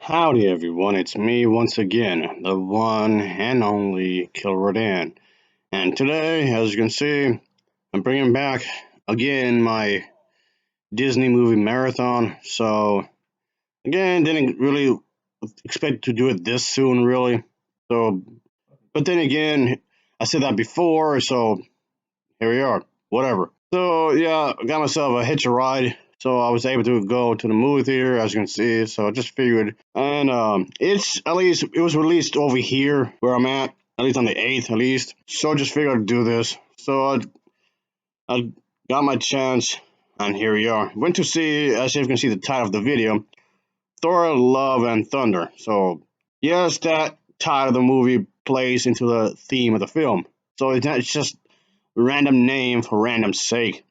Howdy everyone, it's me once again, the one and only Killer Dan. And today, as you can see, I'm bringing back again my Disney movie marathon. So, again, didn't really expect to do it this soon, really. So, but then again, I said that before, so here we are. Whatever. So, yeah, I got myself a hitch a ride. So I was able to go to the movie theater, as you can see. So I just figured, and it's at least it was released over here where I'm at least on the 8th, at least. So I just figured I'd do this. So I got my chance, and here we are. Went to see, as you can see, the title of the video, Thor: Love and Thunder. So yes, that title of the movie plays into the theme of the film. So it's not just random name for random sake.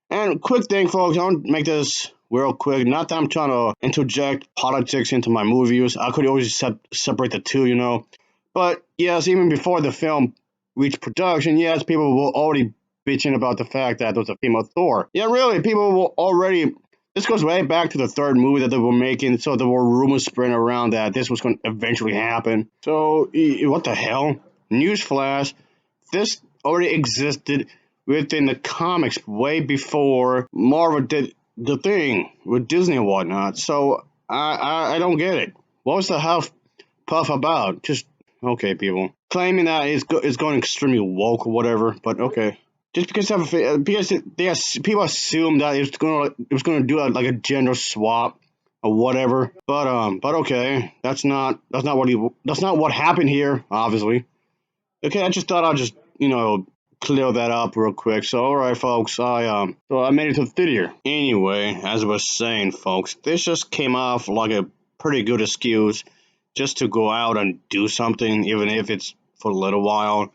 And quick thing, folks, I want to make this real quick. Not that I'm trying to interject politics into my movies. I could always separate the two, you know. But yes, even before the film reached production, yes, people were already bitching about the fact that there was a female Thor. Yeah, really, people were already. This goes way back to the third movie that they were making, so there were rumors spreading around that this was going to eventually happen. So, what the hell? Newsflash, this already existed within the comics way before Marvel did the thing with Disney and whatnot. So I don't get it. What was the half puff about? Just okay, people claiming that it's going extremely woke or whatever. But okay, just because people assume that it was gonna do like a gender swap or whatever. But okay, that's not what happened here. Obviously. Okay, I just thought I'd just clear that up real quick. So all right, folks, I made it to the theater. Anyway, as I was saying, folks, this just came off like a pretty good excuse just to go out and do something, even if it's for a little while.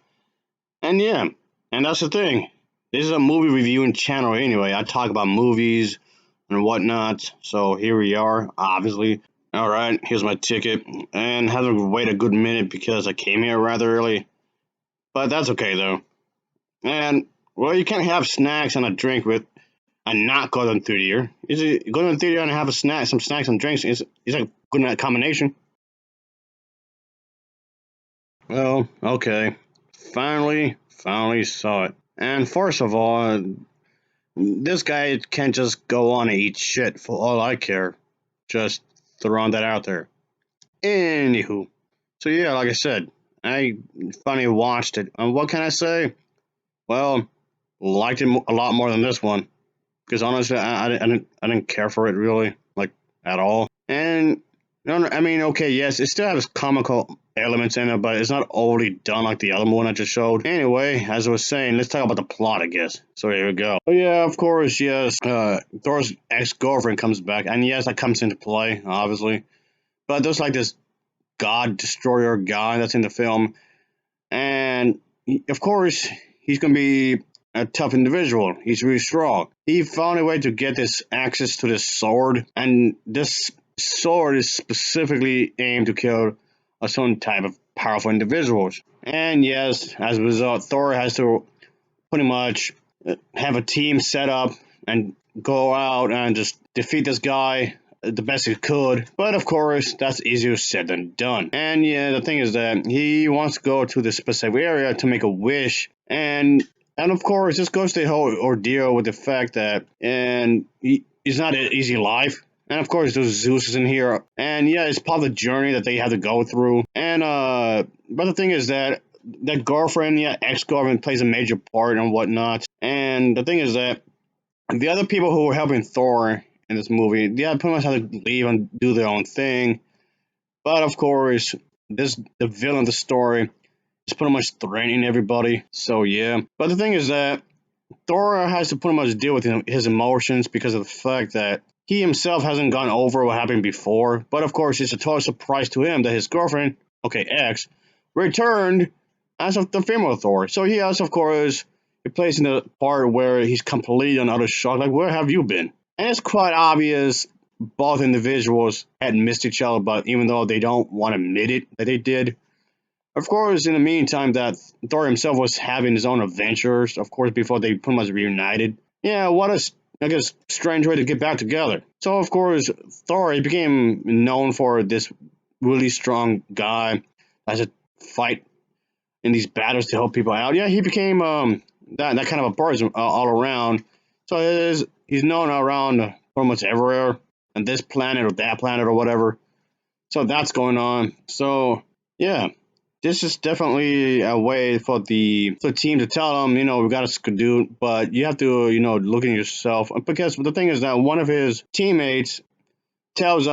And yeah, and that's the thing. This is a movie reviewing channel anyway. I talk about movies and whatnot. So here we are, obviously. All right, here's my ticket, and had to wait a good minute because I came here rather early. But that's okay though. And well, you can't have snacks and a drink with and not go to the theater. Is it go to the theater and have some snacks and drinks? Is a good combination? Well, okay. Finally saw it. And first of all, this guy can't just go on and eat shit for all I care. Just throwing that out there. Anywho, so yeah, like I said, I finally watched it. And what can I say? Well, liked it a lot more than this one. Because honestly, I didn't care for it really, like at all. And no, no, I mean, okay, yes, it still has comical elements in it, but it's not overly done like the other one I just showed. Anyway, as I was saying, let's talk about the plot, I guess. So here we go. Oh yeah, of course, yes. Thor's ex-girlfriend comes back, and yes, that comes into play, obviously. But there's like this god destroyer guy that's in the film, and of course, he's gonna be a tough individual. He's really strong. He found a way to get this access to this sword, and this sword is specifically aimed to kill a certain type of powerful individuals. And yes, as a result, Thor has to pretty much have a team set up and go out and just defeat this guy the best he could. But of course, that's easier said than done. And yeah, the thing is that he wants to go to this specific area to make a wish. And of course, this goes to the whole ordeal with the fact that it's not an easy life. And of course, there's Zeus is in here, and yeah, it's part of the journey that they have to go through. And but the thing is that girlfriend, yeah, ex-girlfriend plays a major part and whatnot. And the thing is that the other people who were helping Thor in this movie, yeah, pretty much had to leave and do their own thing. But of course, the villain of the story is pretty much threatening everybody. So yeah. But the thing is that Thor has to pretty much deal with his emotions because of the fact that he himself hasn't gone over what happened before. But of course, it's a total surprise to him that his girlfriend, okay, ex, returned as of the female Thor. So he has, of course, he plays in the part where he's completely on utter shock. Like, where have you been? And it's quite obvious both individuals had missed each other, but even though they don't want to admit it that they did. Of course, in the meantime, that Thor himself was having his own adventures, of course, before they pretty much reunited. Yeah, what a like a strange way to get back together. So of course, Thor he became known for this really strong guy as a fight in these battles to help people out. Yeah, he became that kind of a person all around. So he's known around pretty much everywhere on this planet or that planet or whatever. So that's going on. So yeah, this is definitely a way for the team to tell them, we got to do, but you have to, look at yourself because the thing is that one of his teammates tells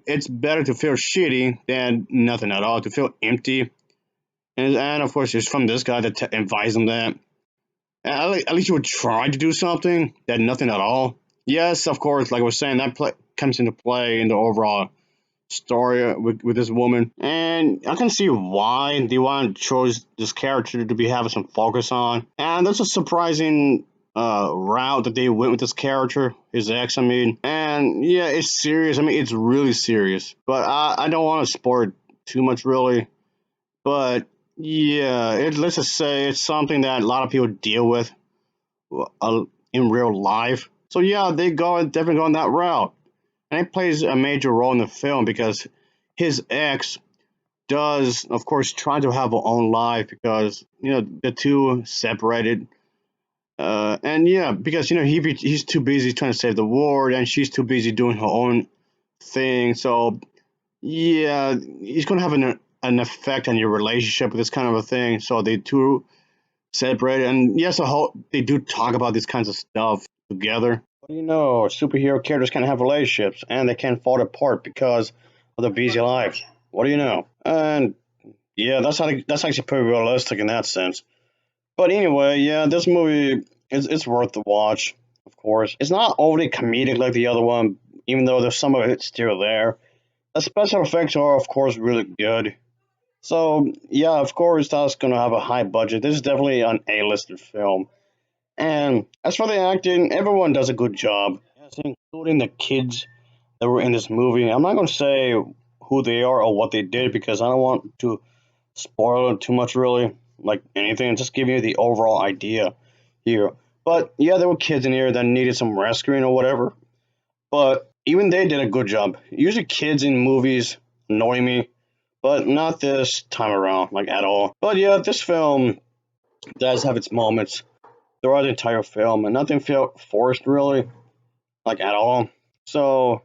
it's better to feel shitty than nothing at all, to feel empty, and of course it's from this guy that advised him that at least you would try to do something that nothing at all. Yes, of course, like I was saying, comes into play in the overall story with this woman, and I can see why they want to choose this character to be having some focus on. And that's a surprising route that they went with this character, his ex. I mean, and yeah, it's serious. I mean, it's really serious. But I don't want to spoil it too much, really. But yeah, let's just say it's something that a lot of people deal with uh, in real life. So yeah, they definitely go on that route, and it plays a major role in the film because his ex does, of course, try to have her own life because the two separated, and yeah, because he's too busy trying to save the world, and she's too busy doing her own thing. So yeah, he's gonna have an effect on your relationship with this kind of a thing. So they two separated, and yes, they do talk about these kinds of stuff together. But superhero characters can have relationships, and they can fall apart because of the busy life. What do you know? And yeah, that's actually pretty realistic in that sense. But anyway, yeah, this movie it's worth the watch. Of course, it's not overly comedic like the other one, even though there's some of it still there. The special effects are, of course, really good. So yeah, of course, that's gonna have a high budget. This is definitely an A-listed film. And as for the acting, everyone does a good job, yes, including the kids that were in this movie. I'm not gonna say who they are or what they did because I don't want to spoil it too much, really, like anything. Just giving you the overall idea here. But yeah, there were kids in here that needed some rescuing or whatever. But even they did a good job. Usually, kids in movies annoy me, but not this time around, like at all. But yeah, this film does have its moments throughout the entire film, and nothing felt forced really, like at all. So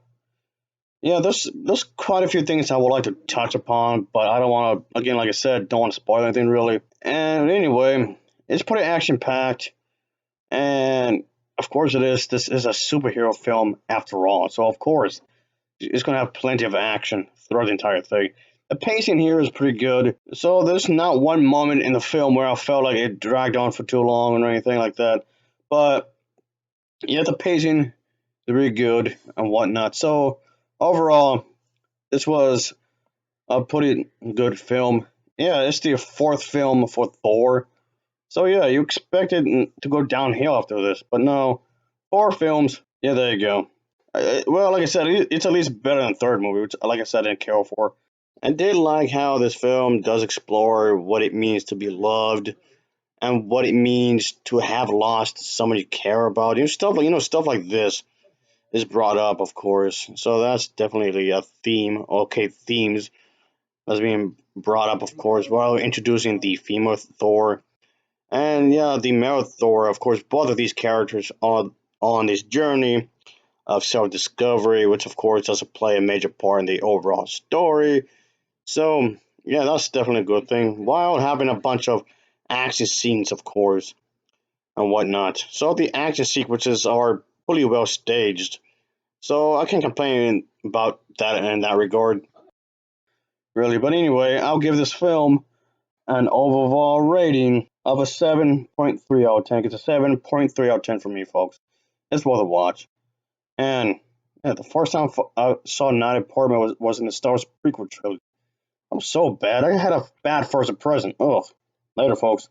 yeah, there's quite a few things I would like to touch upon, but I don't want to. Again, like I said, don't want to spoil anything really. And anyway, it's pretty action packed, and of course it is. This is a superhero film after all, so of course it's going to have plenty of action throughout the entire thing. The pacing here is pretty good, so there's not one moment in the film where I felt like it dragged on for too long or anything like that. But yeah, the pacing is really good and whatnot. So overall, this was a pretty good film. Yeah, it's the fourth film for Thor. So yeah, you expected to go downhill after this, but no, four films. Yeah, there you go. Well, like I said, it's at least better than the third movie, which, like I said, I didn't care for. I did like how this film does explore what it means to be loved and what it means to have lost someone you care about. Stuff like this is brought up, of course. So that's definitely a theme. Okay, themes that's being brought up, of course, while introducing the female Thor and yeah, the male Thor. Of course, both of these characters are on this journey of self-discovery, which of course does play a major part in the overall story. So yeah, that's definitely a good thing. While having a bunch of action scenes, of course, and whatnot. So the action sequences are pretty well staged. So I can't complain about that in that regard, really. But anyway, I'll give this film an overall rating of a 7.3 out of 10. It's a 7.3 out of 10 for me, folks. It's worth a watch. And yeah, the first time I saw Natalie Portman was in the Star Wars prequel trilogy. I'm so bad. I had a bad first impression. Ugh. Later, folks.